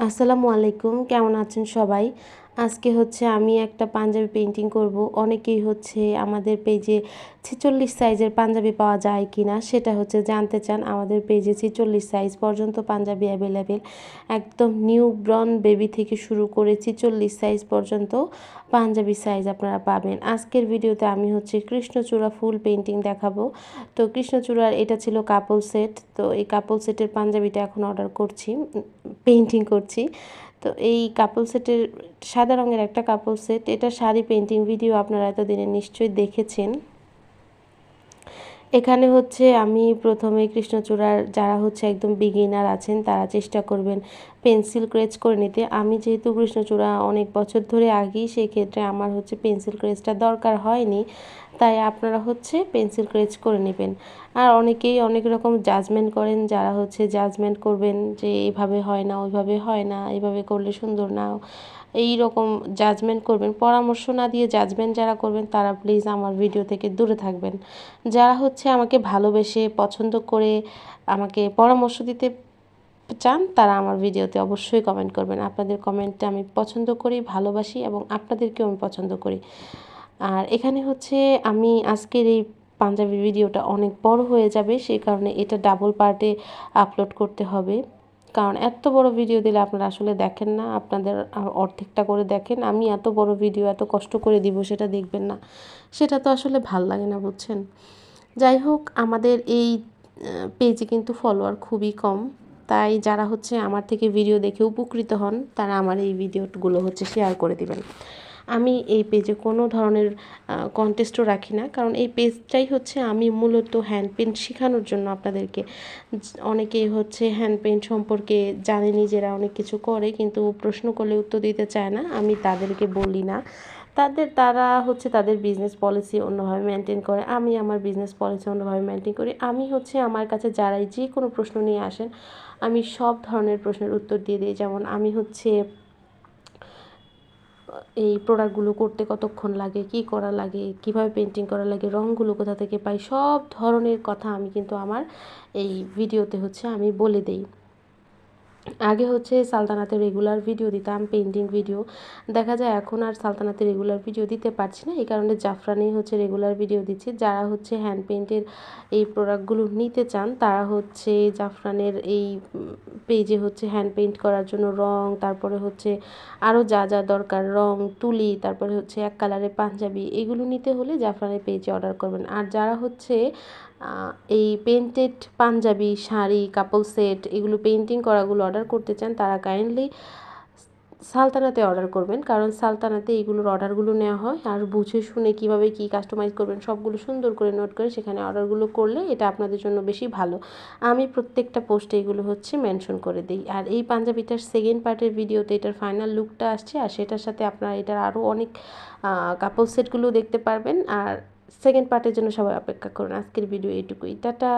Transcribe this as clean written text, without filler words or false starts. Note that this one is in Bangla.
আসসালামু আলাইকুম, কেমন আছেন সবাই? আজকে হচ্ছে আমি একটা পাঞ্জাবি পেইন্টিং করব। অনেকেই হচ্ছে আমাদের পেজে 46 সাইজের পাঞ্জাবি পাওয়া যায় কিনা সেটা হচ্ছে জানতে চান। আমাদের পেজে 46 সাইজ পর্যন্ত পাঞ্জাবি অ্যাভেলেবেল। একদম নিউ বর্ন বেবি থেকে শুরু করে 46 সাইজ পর্যন্ত পাঞ্জাবি সাইজ আপনারা পাবেন। আজকের ভিডিওতে আমি হচ্ছে কৃষ্ণচূড়া ফুল পেইন্টিং দেখাবো। তো কৃষ্ণচূড়ার এটা ছিল কাপল সেট। তো এই কাপল সেটের পাঞ্জাবিটা এখন অর্ডার করছি, পেইন্টিং করছি। তো এই কাপল সেটের সাদা রঙের একটা কাপল সেট, এটা শাড়ি পেইন্টিং ভিডিও আপনারা এতদিনে নিশ্চয়ই দেখেছেন। এখানে হচ্ছে আমি প্রথমে কৃষ্ণচূড়ার যারা হচ্ছে একদম বিগিনার আছেন তারা চেষ্টা করবেন পেন্সিল ক্রেচ করে নিতে। আমি যেহেতু কৃষ্ণচূড়া অনেক বছর ধরে আঁকি, সেই ক্ষেত্রে আমার হচ্ছে পেন্সিল ক্রেচটা দরকার হয়নি, তাই আপনারা হচ্ছে পেন্সিল ক্রেচ করে নেবেন। আর অনেকেই অনেক রকম জাজমেন্ট করেন, যারা হচ্ছে জাজমেন্ট করবেন যে এইভাবে হয় না, ওইভাবে হয় না, এইভাবে করলে সুন্দর না, এই রকম জাজমেন্ট করবেন। পরামর্শ না দিয়ে জাজমেন্ট যারা করবেন তারা প্লিজ আমার ভিডিও থেকে দূরে থাকবেন। যারা হচ্ছে আমাকে ভালোবেসে পছন্দ করে আমাকে পরামর্শ দিতে চান তারা আমার ভিডিওতে অবশ্যই কমেন্ট করবেন। আপনাদের কমেন্টটা আমি পছন্দ করি, ভালোবাসি এবং আপনাদেরকেও আমি পছন্দ করি। আর এখানে হচ্ছে আমি আজকের এই পাঞ্জাবি ভিডিওটা অনেক বড় হয়ে যাবে, সেই কারণে এটা ডাবল পার্টে আপলোড করতে হবে। কারণ এত বড় ভিডিও দিলে আপনারা আসলে দেখেন না, আপনাদের অর্ধেকটা করে দেখেন। আমি এত বড় ভিডিও এত কষ্ট করে দিব সেটা দেখবেন না, সেটা তো আসলে ভাল লাগে না, বুঝছেন? যাই হোক, আমাদের এই পেজে কিন্তু ফলোয়ার খুবই কম, তাই যারা হচ্ছে আমার থেকে ভিডিও দেখে উপকৃত হন তারা আমার এই ভিডিওগুলো হচ্ছে শেয়ার করে দিবেন। আমি এই পেজে কোনো ধরনের কন্টেস্টও রাখি না, কারণ এই পেজটাই হচ্ছে আমি মূলত হ্যান্ড পেইন্ট শেখানোর জন্য আপনাদেরকে। অনেকেই হচ্ছে হ্যান্ড পেইন্ট সম্পর্কে জানে, নিজেরা অনেক কিছু করে কিন্তু প্রশ্ন করলে উত্তর দিতে চায় না, আমি তাদেরকে বলি না। তারা হচ্ছে তাদের বিজনেস পলিসি অন্যভাবে মেনটেন করে, আমি আমার বিজনেস পলিসি অন্যভাবে মেনটেন করি। আমি হচ্ছে আমার কাছে যারাই যে কোনো প্রশ্ন নিয়ে আসেন আমি সব ধরনের প্রশ্নের উত্তর দিয়ে দিই। যেমন আমি হচ্ছে এই প্রোডাক্টগুলো করতে কতক্ষণ লাগে, কি করা লাগে, কিভাবে পেন্টিং করা লাগে, রঙগুলো কোথা থেকে পাই, সব ধরনের কথা আমি কিন্তু আমার এই ভিডিওতে হচ্ছে আমি বলে দেই। আগে হচ্ছে সালতানাতে রেগুলার ভিডিও দিতাম, পেন্টিং ভিডিও। দেখা যায় এখন আর সালতানাতে রেগুলার ভিডিও দিতে পারছি না, এই কারণে জাফরানেই হচ্ছে রেগুলার ভিডিও দিচ্ছি। যারা হচ্ছে হ্যান্ড পেইন্টের এই প্রোডাক্টগুলো নিতে চান তারা হচ্ছে জাফরানের এই পেজে হচ্ছে হ্যান্ড পেইন্ট করার জন্য রং, তারপরে হচ্ছে আরও যা যা দরকার রং, তুলি, তারপরে হচ্ছে এক কালারের পাঞ্জাবি, এগুলো নিতে হলে জাফরানের পেজে অর্ডার করবেন। আর যারা হচ্ছে এই painted panjabi, sari, couple set এগুলো পেন্টিং করাগুলো অর্ডার করতে চান তারা কাইন্ডলি সালতানাতে অর্ডার করবেন, কারণ সালতানাতে এইগুলোর অর্ডারগুলো নেওয়া হয়। আর বুঝে শুনে কীভাবে কী কাস্টমাইজ করবেন সবগুলো সুন্দর করে নোট করে সেখানে অর্ডারগুলো করলে এটা আপনাদের জন্য বেশি ভালো। আমি প্রত্যেকটা পোস্টে এগুলো হচ্ছে মেনশন করে দিই। আর এই পাঞ্জাবিটার সেকেন্ড পার্টের ভিডিওতে এটার ফাইনাল লুকটা আসছে, আর সেটার সাথে আপনারা এটার আরও অনেক কাপল সেটগুলো দেখতে পারবেন। আর সেকেন্ড পার্টের জন্য সবাই অপেক্ষা করুন। আজকের ভিডিও এইটুকুই, টাটা।